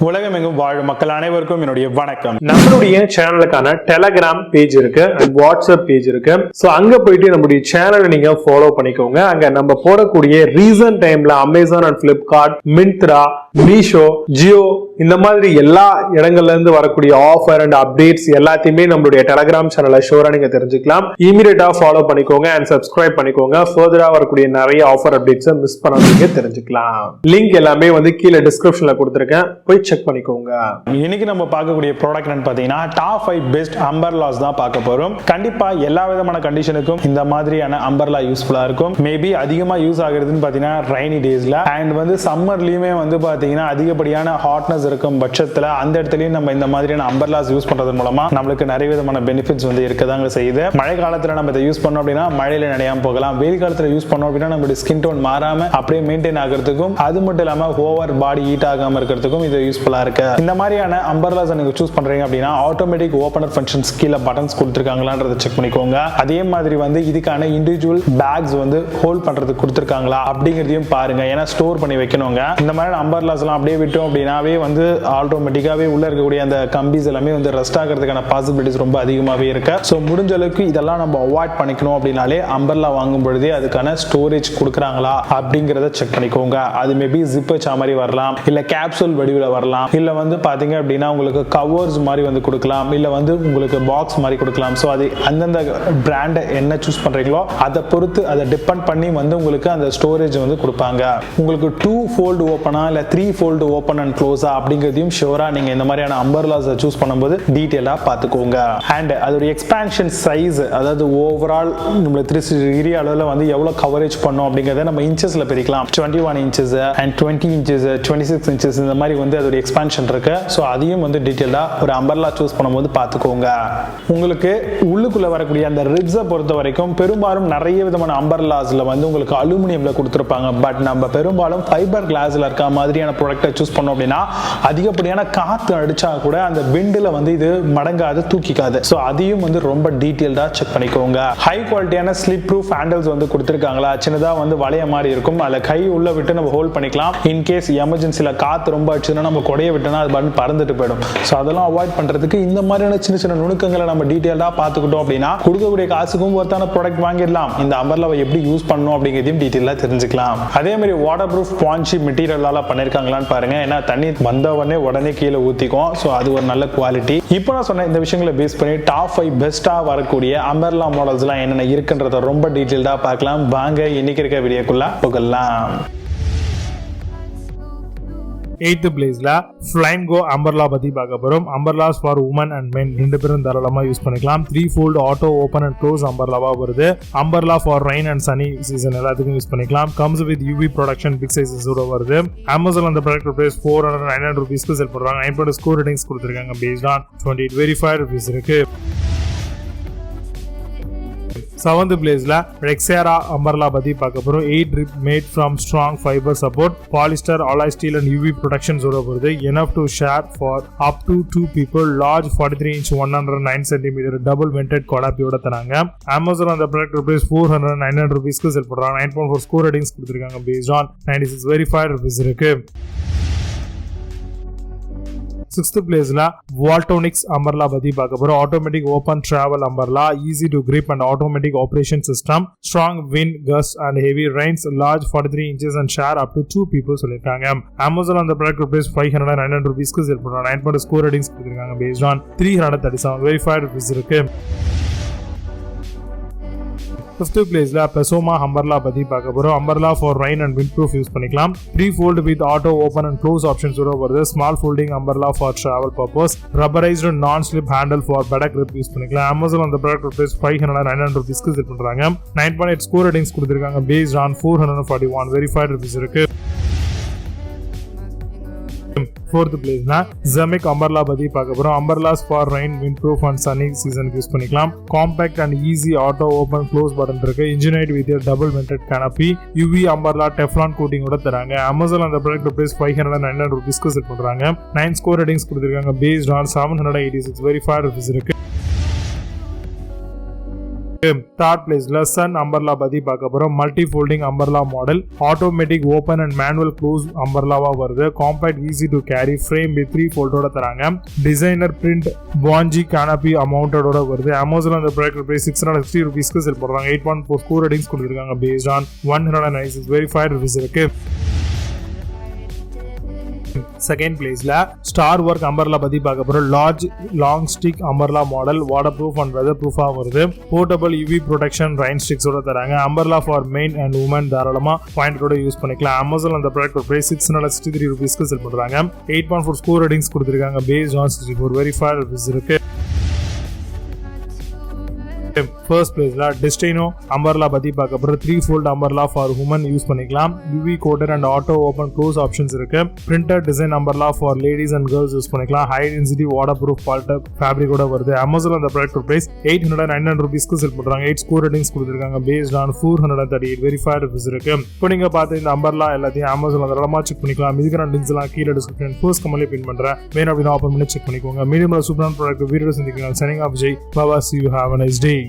உலகமெங்கும் வாழும் மக்கள் அனைவருக்கும் என்னுடைய வணக்கம். நம்மளுடைய சேனலுக்கான டெலகிராம் பேஜ் இருக்கு அண்ட் வாட்ஸ்அப் பேஜ் இருக்கு. ஸோ அங்க போயிட்டு நம்மளுடைய சேனலை நீங்க ஃபாலோ பண்ணிக்கோங்க. அங்க நம்ம போடக்கூடிய ரீசன்ட் டைம்ல Amazon and Flipkart, Myntra, Meesho, Jio இந்த மாதிரி எல்லா இடங்கள்ல இருந்து வரக்கூடிய ஆஃபர் அண்ட் அப்டேட்ஸ் எல்லாத்தையுமே நம்மளுடைய டெலகிராம் சேனல்ல ஷோரா நீங்க தெரிஞ்சுக்கலாம். இமீடியட்டா ஃபாலோ பண்ணிக்கோங்க அண்ட் சப்ஸ்கிரைப் பண்ணிக்கோங்க. ஃபர்தரா வரக்கூடிய நிறைய ஆஃபர் அப்டேட்ஸ் மிஸ் பண்ணாதீங்க, தெரிஞ்சுக்கலாம். லிங்க் எல்லாமே கீழே டிஸ்கிரிப்ஷன்ல கொடுத்திருக்கேன், போய் செக் பண்ணிக்கோங்க. இன்னைக்கு நம்ம பார்க்கக்கூடிய ப்ராடக்ட் என்னன்னு பாத்தீங்கன்னா டாப் 5 பெஸ்ட் அம்பர்லாஸ் தான் பார்க்க போறோம். கண்டிப்பா எல்லா விதமான கண்டிஷனுக்கும் இந்த மாதிரியான அம்பர்லா யூஸ்ஃபுல்லா இருக்கும். மேபி அதிகமா யூஸ் ஆகுறதுன்னு பாத்தீங்கன்னா ரெய்னி டேஸ்ல அண்ட் சம்மர்லயுமே பாத்தீங்கன்னா அதிகப்படியான ஹாட்னஸ் இருக்கும் பட்சத்துல அந்த இடத்துலயும் நம்ம இந்த மாதிரியான அம்பர்லாஸ் யூஸ் பண்றது மூலமா நம்மளுக்கு நிறைய விதமான பெனிஃபிட்ஸ் இருக்கதாங்க செய்யுது. மழை காலத்துல நம்ம இதை யூஸ் பண்ணோம் அப்படின்னா மழையில நனையாம போகலாம். வெயில் காலத்துல யூஸ் பண்ணோம் அப்படின்னா நம்மளுடைய ஸ்கின் டோன் மாறாம அப்படியே மெயின்டைன் ஆகிறதுக்கும், அது மட்டும் இல்லாம ஓவர் பாடி ஹீட் ஆகாம இருக்கிறதுக்கும் இது யூஸ்ஃபுல்லா இருக்கு. இந்த மாதிரியான அம்பர்லாஸ் நீங்க சூஸ் பண்றீங்க அப்படின்னா ஆட்டோமேட்டிக் ஓபனர் ஃபங்க்ஷன்ஸ் கீழே பட்டன்ஸ் கொடுத்திருக்காங்களான்றதை செக் பண்ணிக்கோங்க. அதே மாதிரி இதுக்கான இண்டிவிஜுவல் பேக்ஸ் ஹோல்ட் பண்றதுக்கு கொடுத்திருக்காங்களா அப்படிங்கறதையும் பாருங்க. ஏன்னா ஸ்டோர் பண்ணி வைக்கணுங்க. இந்த மாதிரி அம்பர்லாஸ் எல்லாம் அப்படியே விட்டோம் அப்படின்னாவே ஆட்டோமேட்டிக்காவே உள்ள இருக்கக்கூடிய அந்த கம்பிஸ் எல்லாமே ரஸ்ட் ஆகிறதுக்கான பாசிபிலிட்டிஸ் ரொம்ப அதிகமாவே இருக்கு. சோ முடிஞ்ச அளவுக்கு இதெல்லாம் நம்ம அவாய்ட் பண்ணிக்கணும் அப்படினாலே அம்பர்லா வாங்கும் பொழுதே அதுக்கான ஸ்டோரேஜ் கொடுக்கறாங்களா அப்படிங்கறத செக் பண்ணிக்கோங்க. அது மேபி ஜிப் வச்ச மாதிரி வரலாம், இல்ல கேப்சூல் வடிவில வரலாம், இல்ல பாத்தீங்க அப்படின்னா உங்களுக்கு கவர்ஸ் மாதிரி கொடுக்கலாம், இல்ல உங்களுக்கு பாக்ஸ் மாதிரி கொடுக்கலாம். சோ அது அந்தந்த பிராண்ட் என்ன சூஸ் பண்றீங்களோ அதை பொறுத்து அதை டிபெண்ட் பண்ணி உங்களுக்கு அந்த ஸ்டோரேஜ் கொடுப்பாங்க. உங்களுக்கு 2 fold ஓபனா இல்ல 3 fold ஓபன் அண்ட் க்ளோஸா அப்படிங்கறதையும் ஷூரா நீங்க இந்த மாதிரியான அம்பர்லாஸ் சூஸ் பண்ணும்போது டீடைலா பாத்துக்கோங்க. அண்ட் அதோட எக்ஸ்பான்ஷன் சைஸ், அதாவது ஓவரால் நம்ம 360 டிகிரி அளவுல எவ்வளவு கவரேஜ் பண்ணோம் அப்படிங்கறத நம்ம இன்ச்சஸ்ல பிரிக்கலாம். 21 inches and 20 inches, 26 inches இந்த மாதிரி அதோட எக்ஸ்பான்ஷன் இருக்கு. சோ அதையும் டீடைலா ஒரு அம்பர்லா சூஸ் பண்ணும்போது பாத்துக்கோங்க. உங்களுக்கு உள்ளுக்குள்ள வரக்கூடிய அந்த ரிப்ஸை பொறுத்த வரைக்கும் பெரும்பாலும் நிறைய விதமான அம்பர்லாஸ்ல உங்களுக்கு அலுமினியம்ல கொடுத்திருப்பாங்க. பட் நம்ம பெரும்பாலும் ஃபைபர் கிளாஸ்ல இருக்க மாதிரியான ப்ராடக்ட்டை சூஸ் பண்ணோம் அப்படின்னா அதிகப்படியான காத்து அடிச்சா கூட அந்த விண்ட்ல இது மடங்காது, தூக்கிக்காது. சோ அதையும் ரொம்ப டீடைலா செக் பண்ணிக்கோங்க. ஹை குவாலிட்டியான ஸ்லிப் ப்ரூஃப் ஹேண்டில்ஸ் கொடுத்திருக்காங்களா, சின்னதா வளைய மாதிரி இருக்கும், அதுல கை உள்ள விட்டு நம்ம ஹோல்ட் பண்ணிக்கலாம். இன் கேஸ் எமர்ஜென்சில காத்து ரொம்ப அடிச்சுன்னா நம்ம கொடைய விட்டோம்னா அது பாட்டு பறந்துட்டு போயிடும். சோ அதெல்லாம் அவாய்ட் பண்றதுக்கு இந்த மாதிரியான சின்ன சின்ன நுணுக்கங்களை நம்ம டீடைலா பாத்துக்கிட்டோம் அப்படின்னா கொடுக்கக்கூடிய காசுக்கும் ஒருத்தான ப்ராடக்ட் வாங்கிடலாம். இந்த அம்பர்லாவை எப்படி யூஸ் பண்ணணும் அப்படிங்கிறதையும் டீடைலா தெரிஞ்சுக்கலாம். அதே மாதிரி வாட்டர் ப்ரூஃப் ஸ்பாஞ்சி மெட்டீரியலால பண்ணிருக்காங்களான்னு பாருங்க. ஏன்னா தண்ணி வந்தவொடனே உடனே கீழே ஊத்திக்கும். சோ அது ஒரு நல்ல குவாலிட்டி. இப்போ நான் சொன்ன இந்த விஷயங்களை பேஸ் பண்ணி டாப் 5 பெஸ்டா வரக்கூடிய அம்பர்லா மாடல்ஸ் எல்லாம் என்னென்ன இருக்குன்றத ரொம்ப டீடைலா பார்க்கலாம். வாங்க இன்னைக்கு இருக்க வீடியோக்குள்ள போகலாம். 8th பிளேஸ்ல ஃப்ளைங்கோ அம்பர்லா பத்தி பார்க்க போறோம். Umbrellas for women and men ரெண்டு பேரும் தாராளமா யூஸ் பண்ணிக்கலாம். 3 fold auto open and close அம்பர்லாவா வருது. Umbrella for rain and sunny season எல்லாத்துக்கும் யூஸ் பண்ணிக்கலாம். Comes with UV protection, big sizes வருது. அமேசான் அந்த ப்ராடக்ட் பிரைஸ் 499 ரூபீஸ்க்கு செல் பண்றாங்க. 9 ஸ்கோர் ரேட்டிங்ஸ் கொடுத்திருக்காங்க. பேஸ்ட் ஆன் 28 வெரிஃபைட் ரிவ்யூஸ் இருக்கு. 7th பிளேஸ்ல ரெக்ஸேரா அம்பர்லா பத்தி பார்க்க போறோம். 8 rib made from strong fiber support, polyester, alloy steel and UV protection வருது. Enough to share for up to 2 people. Large 43 inch 109 cm double vented கொடாப்பியோட தராங்க. Amazon அந்த product price 499 ரூபீஸ்க்கு sell பண்றாங்க. 9.4 ஸ்கோர் ரேட்டிங்ஸ் கொடுத்திருக்காங்க. Based on 96 verified reviews இருக்கு. 6th பிளேஸ்ல வால்டோனிக்ஸ் umbrella பத்தி பார்க்க போறோம். Automatic open travel umbrella, easy to grip and automatic operation system, strong wind, gust and heavy rains, large 43 inches and share up to 2 people சொல்லிருக்காங்க. Amazon அந்த product price 599 ரூபீஸ்க்கு sell பண்றாங்க. 9.2 ஸ்கோர் ரேட்டிங்ஸ் கொடுத்திருக்காங்க. Based on 337 verified reviews இருக்கு. 5th பிளேஸ்ல பெசோமா umbrella பத்தி பார்க்க போறோம். Umbrella for rain and windproof use பண்ணிக்கலாம். 3 fold with auto open and close options வருது. Small folding umbrella for travel purpose, rubberized non slip handle for better grip use பண்ணிக்கலாம். Amazon அந்த ப்ராடக்ட் பிரைஸ் 599 ரூபீஸ்க்கு sell பண்றாங்க. 9.8 score ratings கொடுத்திருக்காங்க. Based on 441 verified reviews இருக்கு. 4th பிளேஸ்ல ஜெமிக் umbrella பத்தி பார்க்க போறோம். Umbrellas for rain, windproof and sunny season use பண்ணிக்கலாம். Compact and easy auto open close button இருக்கு. Engineered with double vented canopy, UV umbrella Teflon கோட்டிங்கோட தராங்க. Amazon அந்த ப்ராடக்ட் பிரைஸ் 599 ரூபீஸ்க்கு செல் பண்றாங்க. 9 ஸ்கோர் ரேட்டிங்ஸ் கொடுத்திருக்காங்க. பேஸ்ட் ஆன் 786 வெரிஃபைட் ரிவ்யூஸ் இருக்கு. Third பிளேஸ்ல சன் அம்பர்லா பத்தி பார்க்க போறோம். Multi folding umbrella model, automatic open and manual close அம்பர்லாவா வருது. Compact, easy to carry, frame with 3 ஃபோல்டோட தராங்க. டிசைனர் பிரிண்ட் பாஞ்சி கானபி அமௌண்டோட வருது. அமேசான் அந்த ப்ராடக்ட் பிரைஸ் 660 ரூபீஸ்க்கு செல் பண்றாங்க. 8.4 ஸ்கோர் ரேட்டிங்ஸ் கொடுத்திருக்காங்க பேஸ்ட் ஆன் 196 வெரிஃபைட் ரிவ்யூஸ் இருக்கு. செகண்ட் பிளேஸ்ல ஸ்டார் ஒர்க் அம்பர்லா பத்தி பார்க்க போறோம். Large long stick umbrella model, waterproof and weather ப்ரூஃபா வருது. போர்ட்டபிள் யூவி ப்ரொடெக்ஷன் ரைன் ஸ்டிக்ஸோட தராங்க. Umbrella for men and women தாராளமா பாயிண்டோட யூஸ் பண்ணிக்கலாம். அமேசான் அந்த ப்ராடக்ட் பிரைஸ் 663 ரூபீஸ்க்கு செல் பண்றாங்க. 8.4 ஸ்கோர் ரேட்டிங்ஸ் கொடுத்திருக்காங்க பேஸ்ட் ஆன் 64 வெரிஃபைட் ரிவ்யூஸ் இருக்கு. ஃபர்ஸ்ட் பிளேஸ்ல டெஸ்டினோ அம்பர்லா பத்தி பார்க்க போறோம். 3 fold umbrella for women use பண்ணிக்கலாம். UV coated and auto open close options இருக்கு. Printed design umbrella for ladies and girls use பண்ணிக்கலாம். ஹை டென்சிட்டி வாட்டர் ப்ரூஃப் பால்டர் ஃபேப்ரிக்கோட வருது. அமேசான் அந்த ப்ராடக்ட் பிரைஸ் 899 ரூபீஸ்க்கு செல் பண்றாங்க. 8 ஸ்கோர் ரேட்டிங்ஸ் கொடுத்திருக்காங்க பேஸ்ட் ஆன் 438 வெரிஃபைட் ரிவ்யூஸ் இருக்கு. இப்போ நீங்க பார்த்த இந்த அம்பர்லா எல்லாத்தையும் அமேசான் தரமா செக் பண்ணிக்கலாம். இதுக்கான லிங்க்ஸ் எல்லாம் கீழே டிஸ்கிரிப்ஷன் ஃபர்ஸ்ட் கமெண்ட்ல பின் பண்றேன். வேணும் அப்படின்னா ஓபன் பண்ணி செக் பண்ணிக்கோங்க. மீடியம் சூப்பரான ப்ராடக்ட் வீடியோ சந்திக்கலாம். Signing off Jai Baba, see you, have a nice day.